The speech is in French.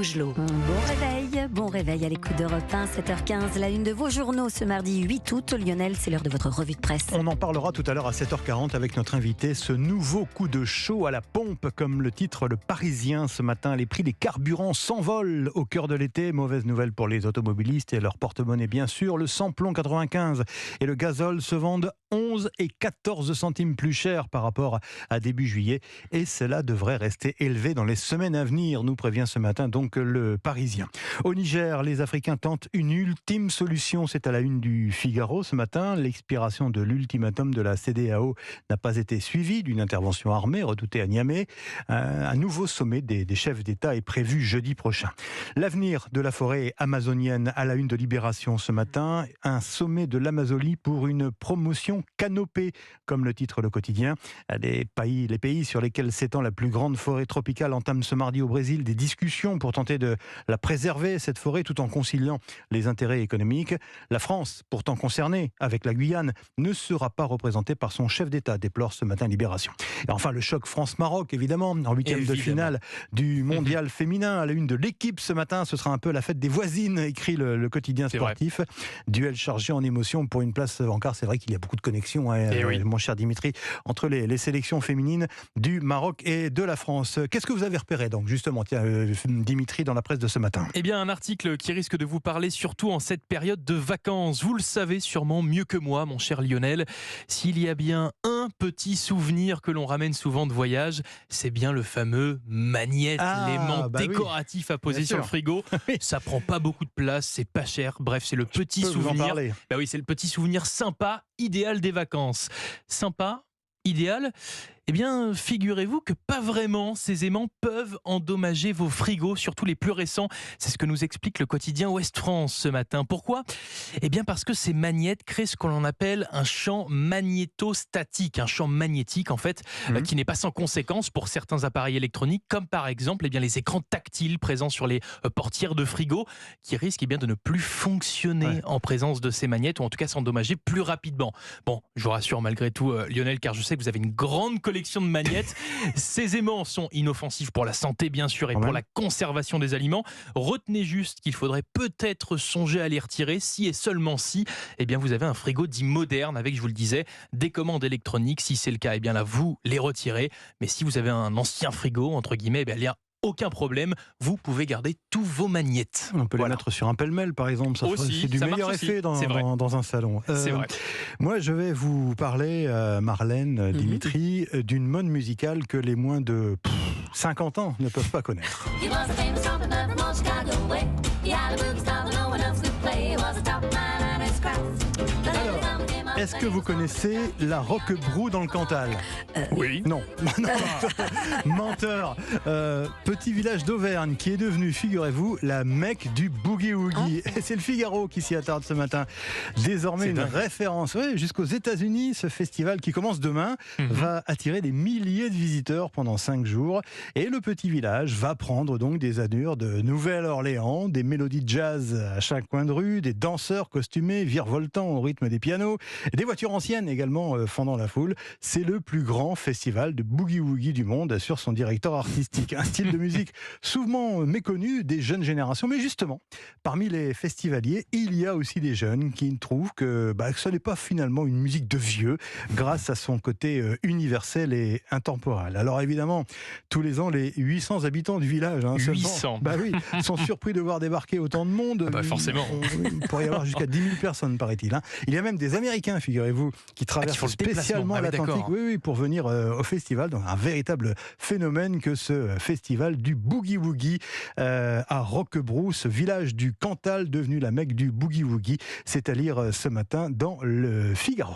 Gelot. Bon réveil à l'écoute d'Europe 1, 7h15, la une de vos journaux ce mardi 8 août. Lionel, c'est l'heure de votre revue de presse. On en parlera tout à l'heure à 7h40 avec notre invité. Ce nouveau coup de chaud à la pompe, comme le titre Le Parisien ce matin. Les prix des carburants s'envolent au cœur de l'été. Mauvaise nouvelle pour les automobilistes et leur porte-monnaie bien sûr. Le samplon 95 et le gazole se vendent 11 et 14 centimes plus cher par rapport à début juillet. Et cela devrait rester élevé dans les semaines à venir, nous prévient ce matin donc le Parisien. Au Niger, les Africains tentent une ultime solution. C'est à la une du Figaro ce matin. L'expiration de l'ultimatum de la CEDEAO n'a pas été suivie d'une intervention armée redoutée à Niamey. Un nouveau sommet des chefs d'État est prévu jeudi prochain. L'avenir de la forêt amazonienne à la une de Libération ce matin. Un sommet de l'Amazonie pour une promotion canopée, comme le titre le quotidien. Les pays sur lesquels s'étend la plus grande forêt tropicale entament ce mardi au Brésil des discussions pour tenter de la préserver, cette forêt, tout en conciliant les intérêts économiques. La France, pourtant concernée avec la Guyane, ne sera pas représentée par son chef d'État, déplore ce matin Libération. Et enfin, le choc France-Maroc, évidemment, en huitième de finale du mondial féminin. À la une de l'équipe ce matin, ce sera un peu la fête des voisines, écrit le quotidien sportif. Duel chargé en émotion pour une place en quart. C'est vrai qu'il y a beaucoup de connexions, mon cher Dimitri, entre les sélections féminines du Maroc et de la France. Qu'est-ce que vous avez repéré, donc, justement, Dimitri, dans la presse de ce matin? Eh bien, un article qui risque de vous parler surtout en cette période de vacances. Vous le savez sûrement mieux que moi, mon cher Lionel. S'il y a bien un petit souvenir que l'on ramène souvent de voyage, c'est bien le fameux magnète, l'aimant décoratif à poser sur le frigo. Ça prend pas beaucoup de place, c'est pas cher. Bref, c'est le petit souvenir. C'est le petit souvenir sympa, idéal des vacances. Sympa, idéal. Eh bien, figurez-vous que pas vraiment. Ces aimants peuvent endommager vos frigos, surtout les plus récents. C'est ce que nous explique le quotidien Ouest France ce matin. Pourquoi ? Eh bien, parce que ces magnettes créent ce qu'on appelle un champ magnétostatique, un champ magnétique en fait, qui n'est pas sans conséquence pour certains appareils électroniques, comme par exemple les écrans tactiles présents sur les portières de frigo, qui risquent de ne plus fonctionner en présence de ces magnettes, ou en tout cas s'endommager plus rapidement. Bon, je vous rassure malgré tout, Lionel, car je sais que vous avez une grande collection de magnettes. Ces aimants sont inoffensifs pour la santé, bien sûr, et pour la conservation des aliments. Retenez juste qu'il faudrait peut-être songer à les retirer, si et seulement si vous avez un frigo dit moderne, avec, je vous le disais, des commandes électroniques. Si c'est le cas, là, vous les retirez. Mais si vous avez un ancien frigo, entre guillemets, il y a aucun problème, vous pouvez garder tous vos magnettes. On peut les mettre sur un pêle-mêle, par exemple. C'est du meilleur effet dans un salon. C'est vrai. Moi, je vais vous parler, Marlène, Dimitri, d'une mode musicale que les moins de 50 ans ne peuvent pas connaître. Est-ce que vous connaissez la Roquebrou dans le Cantal ? Oui. Non. Menteur. Petit village d'Auvergne qui est devenu, figurez-vous, la Mecque du boogie-woogie. Et c'est le Figaro qui s'y attarde ce matin. Désormais une référence. Jusqu'aux États-Unis, ce festival qui commence demain va attirer des milliers de visiteurs pendant 5 jours. Et le petit village va prendre donc des allures de Nouvelle-Orléans, des mélodies de jazz à chaque coin de rue, des danseurs costumés virevoltant au rythme des pianos. Des voitures anciennes également fendant la foule. C'est le plus grand festival de boogie-woogie du monde, assure son directeur artistique. Un style de musique souvent méconnu des jeunes générations. Mais justement, parmi les festivaliers, il y a aussi des jeunes qui trouvent que ce n'est pas finalement une musique de vieux, grâce à son côté universel et intemporel. Alors évidemment, tous les ans, les 800 habitants du village 800 sont surpris de voir débarquer autant de monde. Forcément. Il pourrait y avoir jusqu'à 10 000 personnes, paraît-il. Il y a même des Américains, figurez-vous, qui traversent spécialement l'Atlantique pour venir au festival. Donc un véritable phénomène que ce festival du boogie-woogie à Roquebrou, ce village du Cantal devenu la Mecque du boogie-woogie. C'est à lire ce matin dans le Figaro.